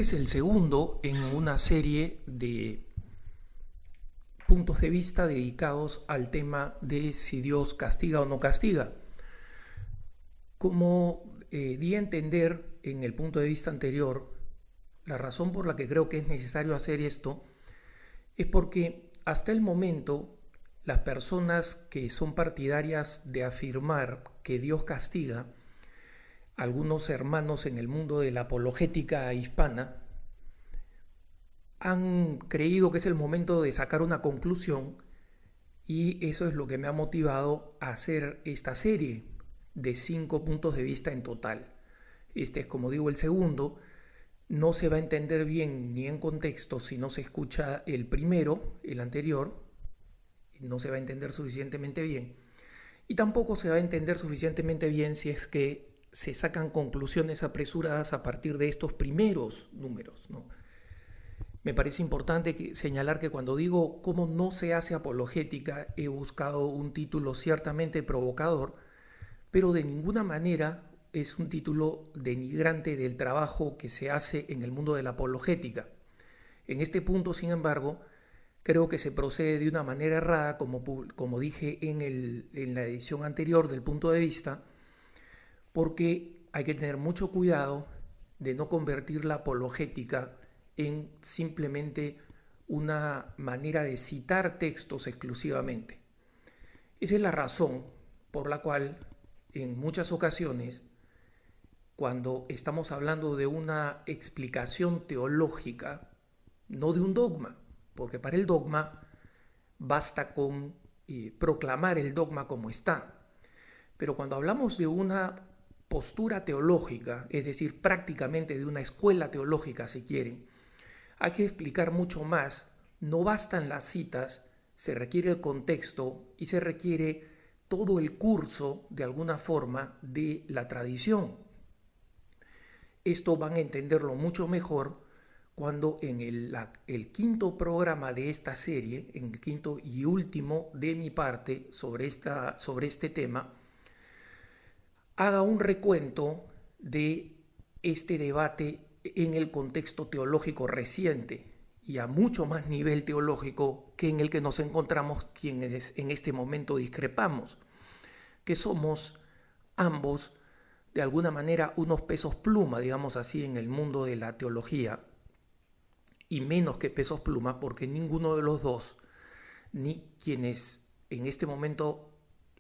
es el segundo en una serie de puntos de vista dedicados al tema de si Dios castiga o no castiga. Como di a entender en el punto de vista anterior, la razón por la que creo que es necesario hacer esto es porque hasta el momento las personas que son partidarias de afirmar que Dios castiga, algunos hermanos en el mundo de la apologética hispana, han creído que es el momento de sacar una conclusión, y eso es lo que me ha motivado a hacer esta serie de 5 puntos de vista en total. Este es, como digo, el segundo. No se va a entender bien ni en contexto si no se escucha el primero, el anterior. No se va a entender suficientemente bien. Y tampoco se va a entender suficientemente bien si es que se sacan conclusiones apresuradas a partir de estos primeros números, ¿no? Me parece importante señalar que cuando digo cómo no se hace apologética, he buscado un título ciertamente provocador, pero de ninguna manera es un título denigrante del trabajo que se hace en el mundo de la apologética. En este punto, sin embargo, creo que se procede de una manera errada, como dije en la edición anterior del punto de vista, porque hay que tener mucho cuidado de no convertir la apologética en simplemente una manera de citar textos exclusivamente. Esa es la razón por la cual en muchas ocasiones, cuando estamos hablando de una explicación teológica, no de un dogma, porque para el dogma basta con proclamar el dogma como está, pero cuando hablamos de una postura teológica, es decir, prácticamente de una escuela teológica si quieren, hay que explicar mucho más. No bastan las citas, se requiere el contexto y se requiere todo el curso, de alguna forma, de la tradición. Esto van a entenderlo mucho mejor cuando en el quinto programa de esta serie, en el quinto y último de mi parte sobre este tema, haga un recuento de este debate en el contexto teológico reciente y a mucho más nivel teológico que en el que nos encontramos quienes en este momento discrepamos, que somos ambos de alguna manera unos pesos pluma, digamos así, en el mundo de la teología, y menos que pesos pluma porque ninguno de los dos, ni quienes en este momento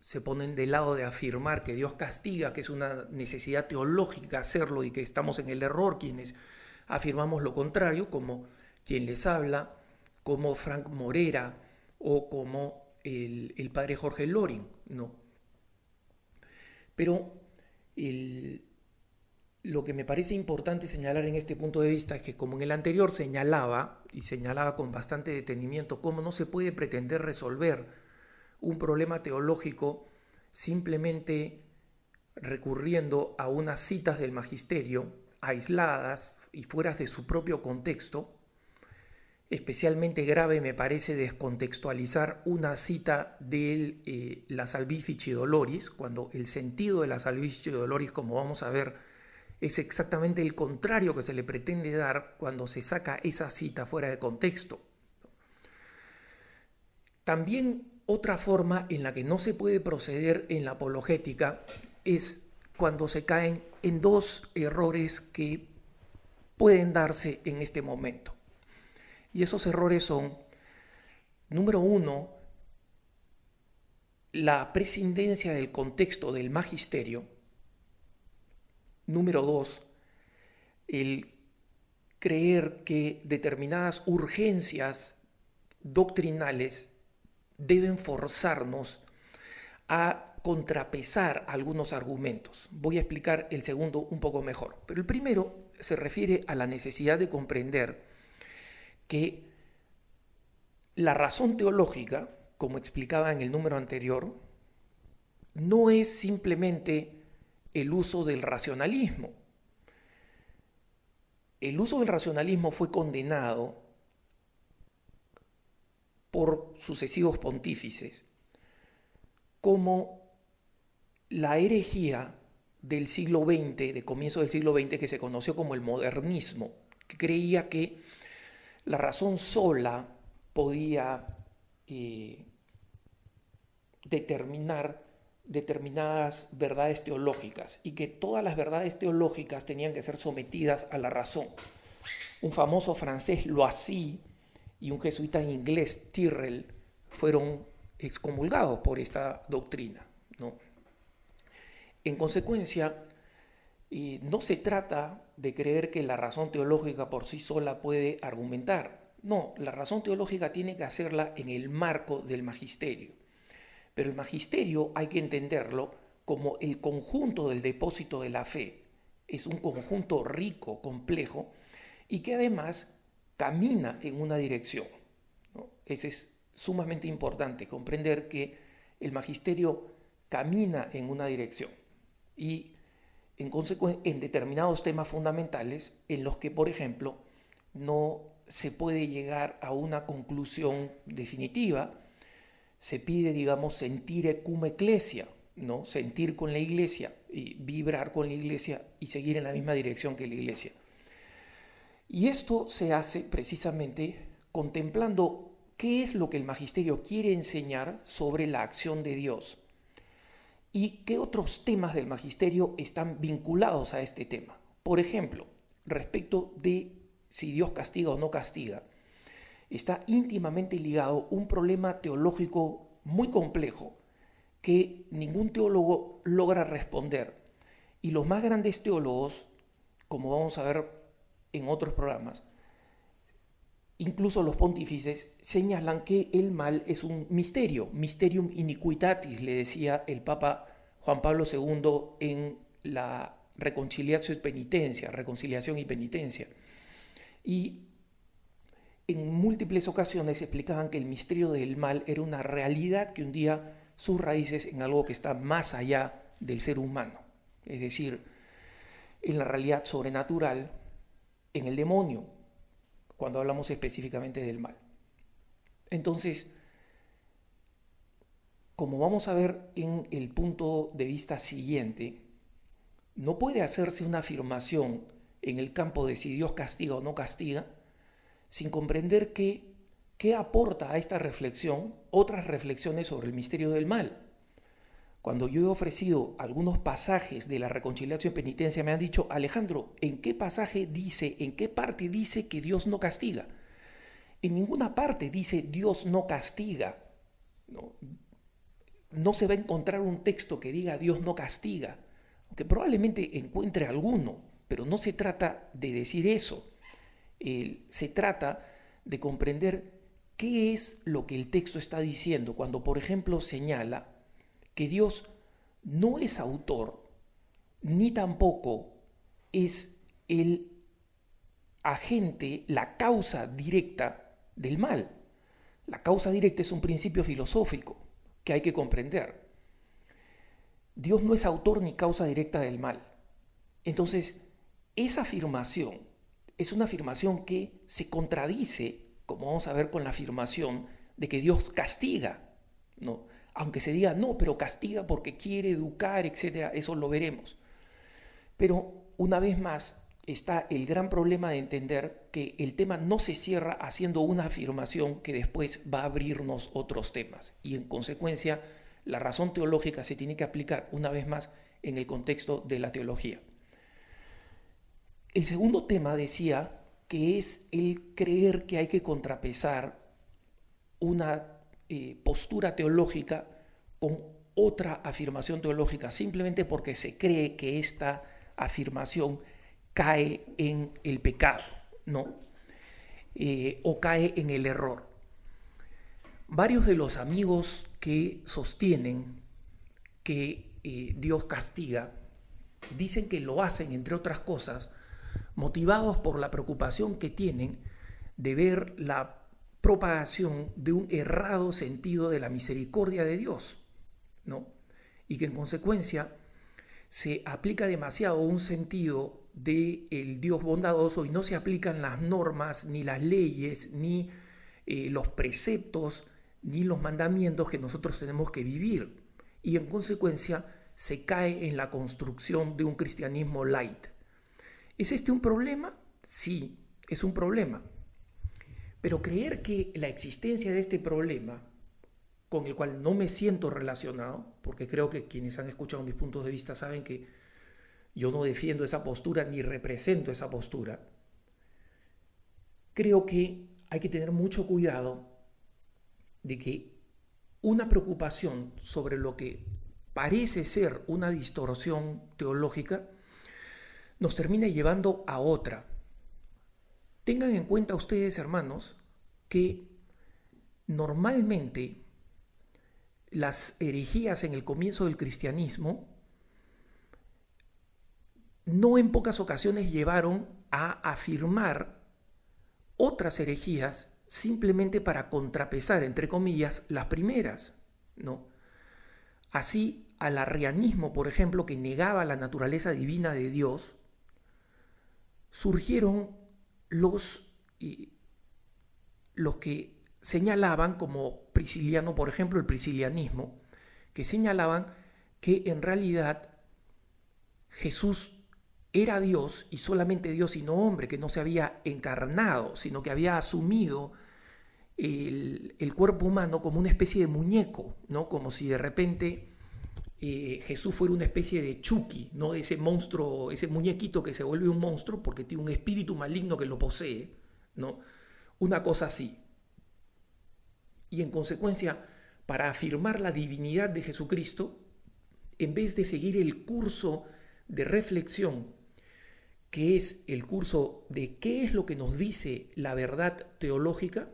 se ponen del lado de afirmar que Dios castiga, que es una necesidad teológica hacerlo y que estamos en el error, quienes afirmamos lo contrario, como quien les habla, como Frank Morera o como el padre Jorge Loring, ¿no? Pero lo que me parece importante señalar en este punto de vista es que, como en el anterior señalaba con bastante detenimiento, cómo no se puede pretender resolver un problema teológico simplemente recurriendo a unas citas del magisterio aisladas y fuera de su propio contexto. Especialmente grave me parece descontextualizar una cita de la Salvifici Doloris, cuando el sentido de la Salvifici Doloris, como vamos a ver, es exactamente el contrario que se le pretende dar cuando se saca esa cita fuera de contexto. También otra forma en la que no se puede proceder en la apologética es cuando se caen en dos errores que pueden darse en este momento. Y esos errores son, número uno, la prescindencia del contexto del magisterio. Número dos, el creer que determinadas urgencias doctrinales deben forzarnos a contrapesar algunos argumentos. Voy a explicar el segundo un poco mejor. Pero el primero se refiere a la necesidad de comprender que la razón teológica, como explicaba en el número anterior, no es simplemente el uso del racionalismo. El uso del racionalismo fue condenado por sucesivos pontífices como la herejía del siglo XX, de comienzo del siglo XX, que se conoció como el modernismo, que creía que la razón sola podía determinar determinadas verdades teológicas y que todas las verdades teológicas tenían que ser sometidas a la razón. Un famoso francés, Loisy, y un jesuita inglés, Tyrrell, fueron excomulgados por esta doctrina, ¿no? En consecuencia, no se trata de creer que la razón teológica por sí sola puede argumentar. No, la razón teológica tiene que hacerla en el marco del magisterio. Pero el magisterio hay que entenderlo como el conjunto del depósito de la fe. Es un conjunto rico, complejo, y que además camina en una dirección, ¿no? Ese es sumamente importante, comprender que el magisterio camina en una dirección y en determinados temas fundamentales en los que, por ejemplo, no se puede llegar a una conclusión definitiva, se pide, digamos, sentire cum ecclesia, ¿no? Sentir con la iglesia y vibrar con la iglesia y seguir en la misma dirección que la iglesia. Y esto se hace precisamente contemplando qué es lo que el magisterio quiere enseñar sobre la acción de Dios y qué otros temas del magisterio están vinculados a este tema. Por ejemplo, respecto de si Dios castiga o no castiga, está íntimamente ligado un problema teológico muy complejo que ningún teólogo logra responder. Y los más grandes teólogos, como vamos a ver en otros programas, incluso los pontífices, señalan que el mal es un misterio, mysterium iniquitatis, le decía el Papa Juan Pablo II en la Reconciliatio et Penitencia, reconciliación y penitencia. Y en múltiples ocasiones explicaban que el misterio del mal era una realidad que hundía sus raíces en algo que está más allá del ser humano, es decir, en la realidad sobrenatural, en el demonio, cuando hablamos específicamente del mal. Entonces, como vamos a ver en el punto de vista siguiente, no puede hacerse una afirmación en el campo de si Dios castiga o no castiga, sin comprender qué aporta a esta reflexión otras reflexiones sobre el misterio del mal. Cuando yo he ofrecido algunos pasajes de la Reconciliación y Penitencia, me han dicho: Alejandro, ¿en qué pasaje dice, en qué parte dice que Dios no castiga? En ninguna parte dice Dios no castiga. No se va a encontrar un texto que diga Dios no castiga, aunque probablemente encuentre alguno, pero no se trata de decir eso. Se trata de comprender qué es lo que el texto está diciendo cuando, por ejemplo, señala que Dios no es autor, ni tampoco es el agente, la causa directa del mal. La causa directa es un principio filosófico que hay que comprender. Dios no es autor ni causa directa del mal. Entonces, esa afirmación es una afirmación que se contradice, como vamos a ver, con la afirmación de que Dios castiga, ¿no? Aunque se diga, no, pero castiga porque quiere educar, etc., eso lo veremos. Pero, una vez más, está el gran problema de entender que el tema no se cierra haciendo una afirmación que después va a abrirnos otros temas. Y, en consecuencia, la razón teológica se tiene que aplicar, una vez más, en el contexto de la teología. El segundo tema decía que es el creer que hay que contrapesar una postura teológica con otra afirmación teológica, simplemente porque se cree que esta afirmación cae en el pecado, ¿no? O cae en el error. Varios de los amigos que sostienen que Dios castiga dicen que lo hacen, entre otras cosas, motivados por la preocupación que tienen de ver la propagación de un errado sentido de la misericordia de Dios, ¿no? Y que en consecuencia se aplica demasiado un sentido del Dios bondadoso y no se aplican las normas, ni las leyes, ni los preceptos, ni los mandamientos que nosotros tenemos que vivir. Y en consecuencia se cae en la construcción de un cristianismo light. ¿Es este un problema? Sí, es un problema. Pero creer que la existencia de este problema, con el cual no me siento relacionado, porque creo que quienes han escuchado mis puntos de vista saben que yo no defiendo esa postura ni represento esa postura, creo que hay que tener mucho cuidado de que una preocupación sobre lo que parece ser una distorsión teológica nos termina llevando a otra. Tengan en cuenta ustedes, hermanos, que normalmente las herejías en el comienzo del cristianismo no en pocas ocasiones llevaron a afirmar otras herejías simplemente para contrapesar, entre comillas, las primeras, ¿no? Así, al arrianismo, por ejemplo, que negaba la naturaleza divina de Dios, surgieron los que señalaban, como Prisciliano, por ejemplo, el priscilianismo, que señalaban que en realidad Jesús era Dios y solamente Dios y no hombre, que no se había encarnado, sino que había asumido el cuerpo humano como una especie de muñeco, ¿no? Como si de repente Jesús fuera una especie de Chucky, ¿no? Ese monstruo, ese muñequito que se vuelve un monstruo porque tiene un espíritu maligno que lo posee, ¿no? Una cosa así. Y en consecuencia, para afirmar la divinidad de Jesucristo, en vez de seguir el curso de reflexión, que es el curso de qué es lo que nos dice la verdad teológica,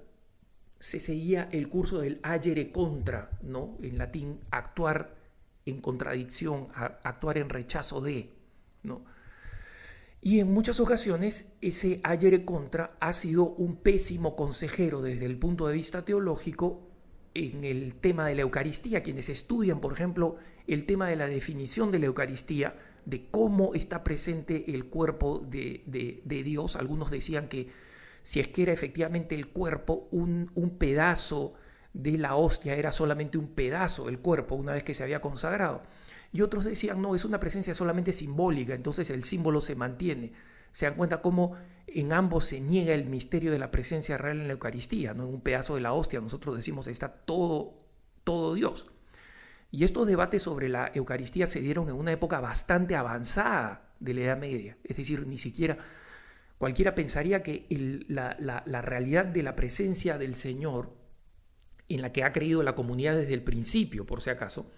se seguía el curso del agere contra, ¿no? En latín, actuar en contradicción, actuar en rechazo de, ¿no? Y en muchas ocasiones ese agere contra ha sido un pésimo consejero desde el punto de vista teológico en el tema de la Eucaristía. Quienes estudian, por ejemplo, el tema de la definición de la Eucaristía, de cómo está presente el cuerpo de Dios, algunos decían que si es que era efectivamente el cuerpo, un pedazo de la hostia era solamente un pedazo del cuerpo una vez que se había consagrado. Y otros decían, no, es una presencia solamente simbólica, entonces el símbolo se mantiene. Se dan cuenta cómo en ambos se niega el misterio de la presencia real en la Eucaristía, no en un pedazo de la hostia. Nosotros decimos, está todo Dios. Y estos debates sobre la Eucaristía se dieron en una época bastante avanzada de la Edad Media. Es decir, ni siquiera cualquiera pensaría que la realidad de la presencia del Señor, en la que ha creído la comunidad desde el principio, por si acaso,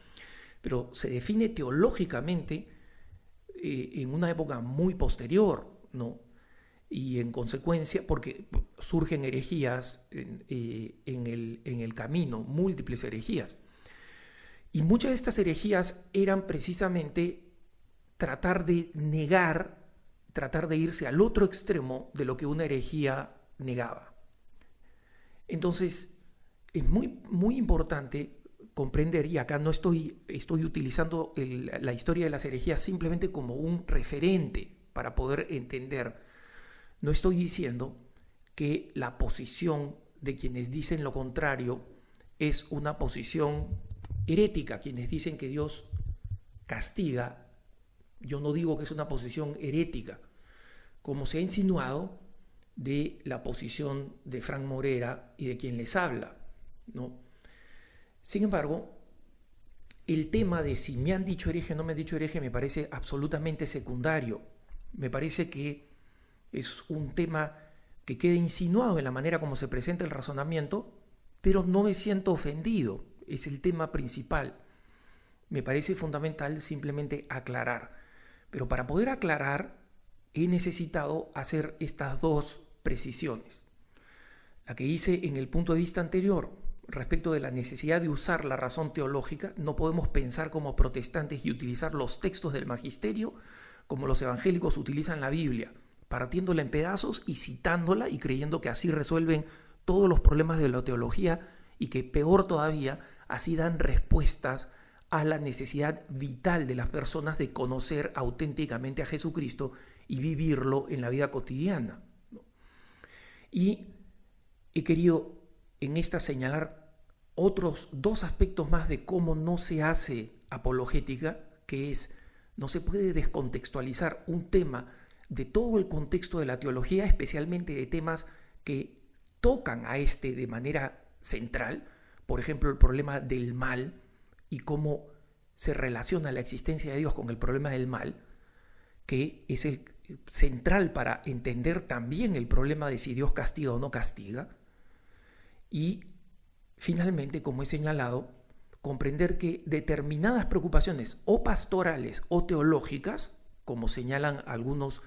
pero se define teológicamente en una época muy posterior, ¿no? Y en consecuencia, porque surgen herejías en el camino, múltiples herejías. Y muchas de estas herejías eran precisamente tratar de negar, tratar de irse al otro extremo de lo que una herejía negaba. Entonces, es muy importante comprender, y acá no estoy utilizando la historia de las herejías simplemente como un referente para poder entender. No estoy diciendo que la posición de quienes dicen lo contrario es una posición herética. Quienes dicen que Dios castiga, yo no digo que es una posición herética, como se ha insinuado de la posición de Frank Morera y de quien les habla, ¿no? Sin embargo, el tema de si me han dicho hereje o no me han dicho hereje me parece absolutamente secundario. Me parece que es un tema que queda insinuado en la manera como se presenta el razonamiento, pero no me siento ofendido. Es el tema principal. Me parece fundamental simplemente aclarar. Pero para poder aclarar, he necesitado hacer estas dos precisiones. La que hice en el punto de vista anterior, respecto de la necesidad de usar la razón teológica. No podemos pensar como protestantes y utilizar los textos del magisterio como los evangélicos utilizan la Biblia, partiéndola en pedazos y citándola y creyendo que así resuelven todos los problemas de la teología y que, peor todavía, así dan respuestas a la necesidad vital de las personas de conocer auténticamente a Jesucristo y vivirlo en la vida cotidiana. Y he querido en esta señalar otros dos aspectos más de cómo no se hace apologética, que es, no se puede descontextualizar un tema de todo el contexto de la teología, especialmente de temas que tocan a este de manera central, por ejemplo, el problema del mal y cómo se relaciona la existencia de Dios con el problema del mal, que es el central para entender también el problema de si Dios castiga o no castiga. Y finalmente, como he señalado, comprender que determinadas preocupaciones o pastorales o teológicas, como señalan algunos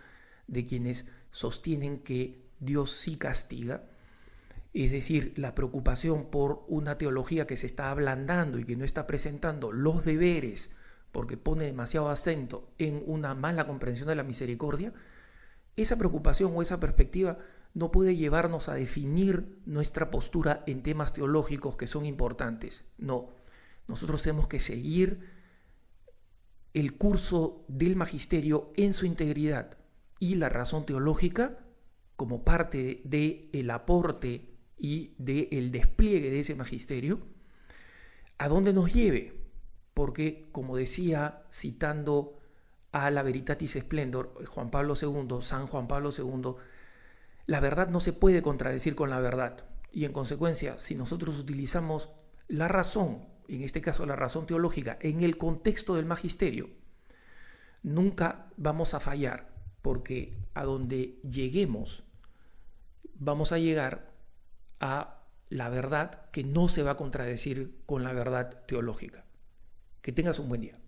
de quienes sostienen que Dios sí castiga, es decir, la preocupación por una teología que se está ablandando y que no está presentando los deberes porque pone demasiado acento en una mala comprensión de la misericordia, esa preocupación o esa perspectiva no puede llevarnos a definir nuestra postura en temas teológicos que son importantes. No, nosotros tenemos que seguir el curso del magisterio en su integridad y la razón teológica como parte del aporte y del despliegue de ese magisterio, a dónde nos lleve, porque como decía, citando a la Veritatis Splendor, Juan Pablo II, San Juan Pablo II, la verdad no se puede contradecir con la verdad, y en consecuencia, si nosotros utilizamos la razón, en este caso la razón teológica, en el contexto del magisterio, nunca vamos a fallar, porque a donde lleguemos, vamos a llegar a la verdad que no se va a contradecir con la verdad teológica. Que tengas un buen día.